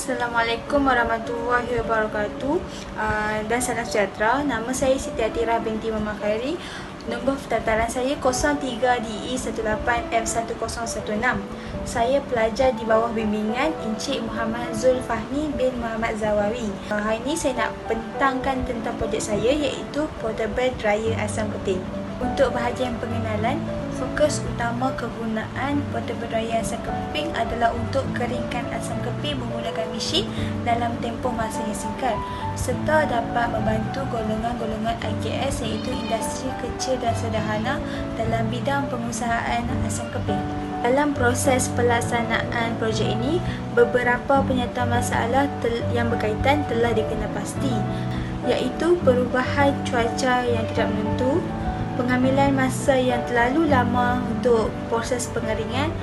Assalamualaikum warahmatullahi wabarakatuh dan salam sejahtera. Nama saya Siti Atira binti Muhammad Khairi. Nombor pendaftaran saya 03DE18F1016. Saya pelajar di bawah bimbingan Encik Muhammad Zulfahmi bin Muhammad Zawawi. Hari ini saya nak bentangkan tentang projek saya, iaitu Portable Dryer Asam Keting. Untuk bahagian pengenalan, fokus utama kegunaan portable dryer asam keping adalah untuk keringkan asam keping menggunakan mesin dalam tempoh masa yang singkat, serta dapat membantu golongan-golongan IKS iaitu industri kecil dan sederhana dalam bidang pengusahaan asam keping. Dalam proses pelaksanaan projek ini, beberapa penyataan masalah yang berkaitan telah dikenal pasti, iaitu perubahan cuaca yang tidak menentu, pengambilan masa yang terlalu lama untuk proses pengeringan,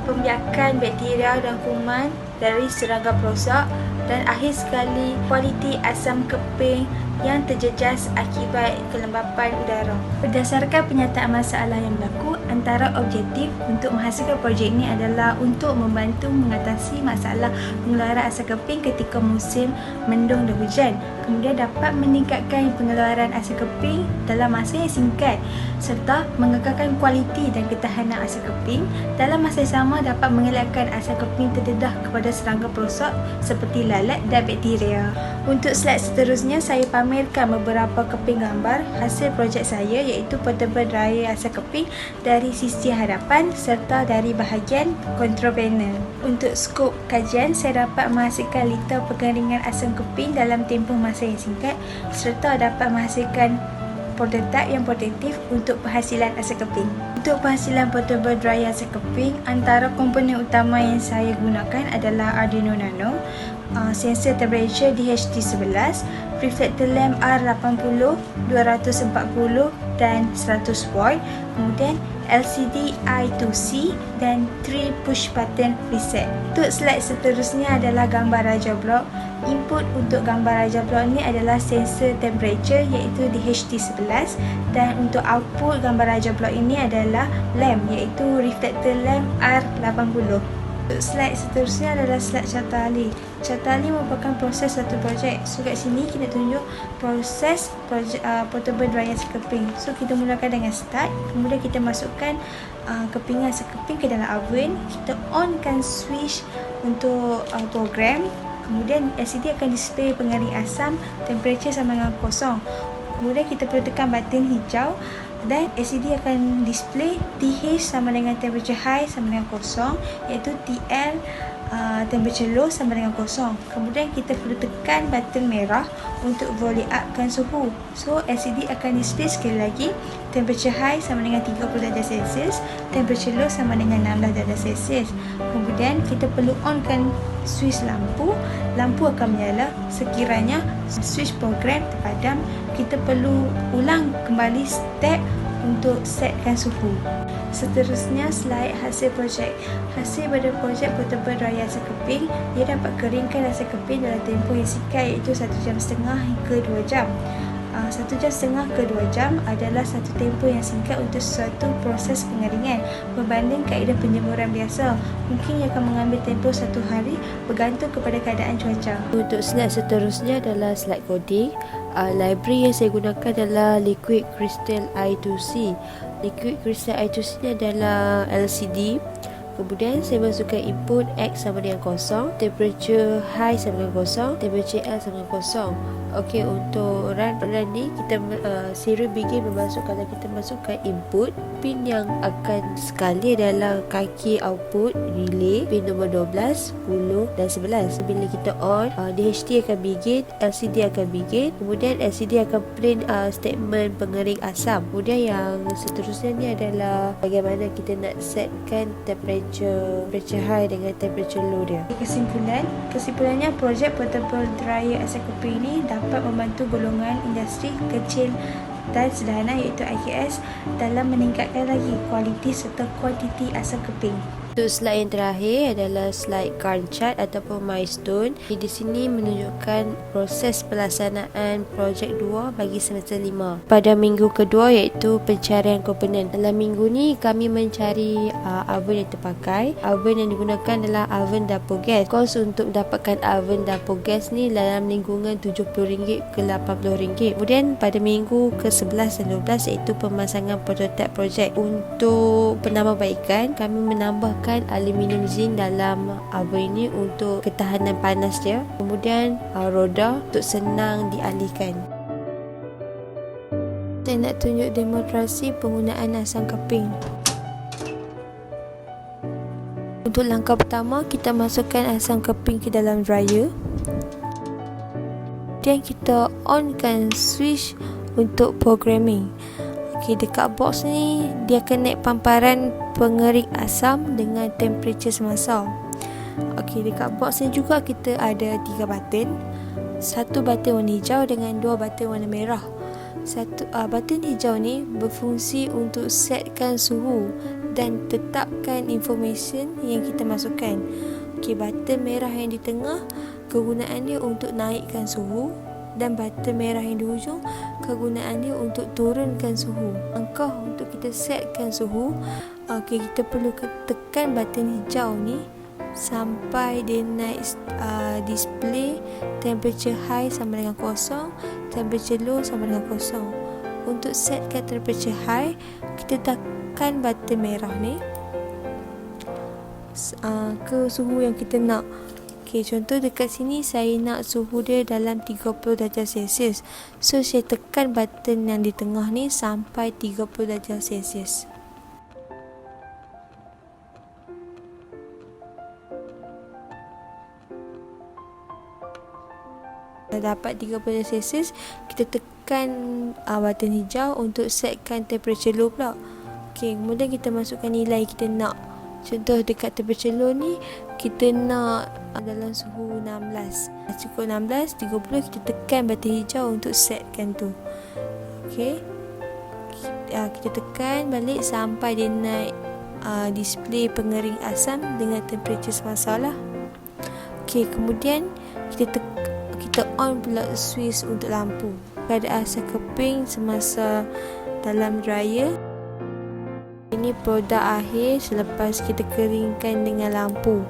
pembiakan bakteria dan kuman dari serangga perosak, dan akhir sekali kualiti asam keping yang terjejas akibat kelembapan udara. Berdasarkan penyataan masalah yang berlaku, antara objektif untuk menghasilkan projek ini adalah untuk membantu mengatasi masalah pengeluaran asam keping ketika musim mendung dan hujan, kemudian dapat meningkatkan pengeluaran asam keping dalam masa yang singkat, serta mengekalkan kualiti dan ketahanan asam keping. Dalam masa yang sama dapat mengelakkan asam keping terdedah kepada serangga perosak seperti lalat dan bakteria. Untuk slide seterusnya, saya pamerkan beberapa keping gambar hasil projek saya, iaitu portable dryer asam keping dari sisi hadapan serta dari bahagian control panel. Untuk skop kajian, saya dapat menghasilkan liter pengeringan asam keping dalam tempoh masa yang singkat, serta dapat menghasilkan prototipe yang produktif untuk penghasilan asam keping. Untuk penghasilan portable dryer asam keping, antara komponen utama yang saya gunakan adalah Arduino Nano, sensor temperature DHT11, reflector lamp R80, 240 dan 100 watt, kemudian LCD I2C dan 3 push button reset. Untuk slide seterusnya adalah gambar raja blok. Input untuk gambar raja blok ini adalah sensor temperature, iaitu DHT11, dan untuk output gambar raja blok ini adalah lamp, iaitu reflector lamp R80. Untuk slide seterusnya adalah slide carta ahli. Carta ahli merupakan proses satu projek. So kat sini kita tunjuk proses portable dryer asam keping. So kita mulakan dengan start, kemudian kita masukkan kepingan asam keping ke dalam oven. Kita onkan switch untuk program. Kemudian LCD akan display pengering asam, temperature sama dengan kosong. Kemudian kita perlu tekan button hijau dan LCD akan display TH sama dengan temperature high sama dengan kosong, iaitu TL temperature low sama dengan kosong. Kemudian kita perlu tekan button merah untuk volume upkan suhu. So LCD akan display sekali lagi temperature high sama dengan 30 darjah Celsius, temperature low sama dengan 16 darjah Celsius. Kemudian kita perlu onkan switch lampu. Lampu akan menyala sekiranya switch program terpadam. Kita perlu ulang kembali step untuk setkan suhu. Seterusnya, slide hasil projek. Hasil pada projek portable dryer asam keping, dia dapat keringkan asam keping dalam tempoh yang singkat, iaitu 1 jam setengah hingga 2 jam. 1 jam setengah ke 2 jam adalah satu tempoh yang singkat untuk suatu proses pengeringan berbanding kaedah penjemuran biasa. Mungkin ia akan mengambil tempoh 1 hari bergantung kepada keadaan cuaca. Untuk slide seterusnya adalah slide coding. Library yang saya gunakan adalah Liquid Crystal I2C. Liquid Crystal I2C ni adalah LCD. Kemudian saya masukkan input X sama dengan kosong, temperature high sama dengan kosong, temperature L sama dengan kosong. Okey, untuk run ni kita serial begin memasukkan, kalau kita masukkan input, pin yang akan sekali adalah kaki output relay, pin nombor 12, 10 dan 11. Bila kita on, DHT akan begin, LCD akan begin, kemudian LCD akan print statement pengering asam. Kemudian yang seterusnya ni adalah bagaimana kita nak setkan temperature high dengan temperature low dia. Kesimpulannya, projek portable dryer asam keping ini dapat membantu golongan industri kecil dan sederhana, iaitu IKS, dalam meningkatkan lagi kualiti serta kuantiti asam keping. Untuk slide yang terakhir adalah slide Gantt chart ataupun milestone. Di sini menunjukkan proses pelaksanaan projek 2 bagi semester 5 pada minggu kedua, iaitu pencarian komponen. Dalam minggu ni kami mencari oven yang terpakai. Oven yang digunakan adalah oven dapur gas. Kos untuk mendapatkan oven dapur gas ni dalam lingkungan RM70 ke RM80. Kemudian pada minggu ke-11 dan 12 iaitu pemasangan prototipe projek. Untuk penambahbaikan, kami menambahkan aluminium zinc dalam oven ini untuk ketahanan panas dia. Kemudian roda untuk senang dialihkan. Saya nak tunjuk demonstrasi penggunaan asam keping. Untuk langkah pertama, kita masukkan asam keping ke dalam dryer. Kemudian kita onkan switch untuk programming. Okey, dekat box ni dia akan naik pamparan pengering asam dengan temperature semasa. Okey, dekat box ni juga kita ada 3 button. Satu button warna hijau dengan 2 button warna merah. Button hijau ni berfungsi untuk setkan suhu dan tetapkan information yang kita masukkan. Okey, button merah yang di tengah kegunaannya untuk naikkan suhu, dan button merah yang di hujung kegunaannya untuk turunkan suhu. Langkah untuk kita setkan suhu, kita perlu tekan button hijau ni sampai dia naik display temperature high sama dengan kosong, temperature low sama dengan kosong. Untuk setkan temperature high, kita tekan button merah ni ke suhu yang kita nak. Okey, contoh dekat sini saya nak suhu dia dalam 30 darjah Celsius. So saya tekan button yang di tengah ni sampai 30 darjah Celsius. Dah dapat 30 darjah Celsius, kita tekan button hijau untuk setkan temperature low pula. Okey, kemudian kita masukkan nilai kita nak. Contoh dekat temperature low ni kita nak dalam suhu 16. Cukup 16, 30, kita tekan button hijau untuk setkan tu. Okey. Kita tekan balik sampai dia naik display pengering asam dengan temperature semasa lah. Okey, kemudian kita on pula switch untuk lampu. Pada asam keping semasa dalam dryer. Ini produk akhir selepas kita keringkan dengan lampu.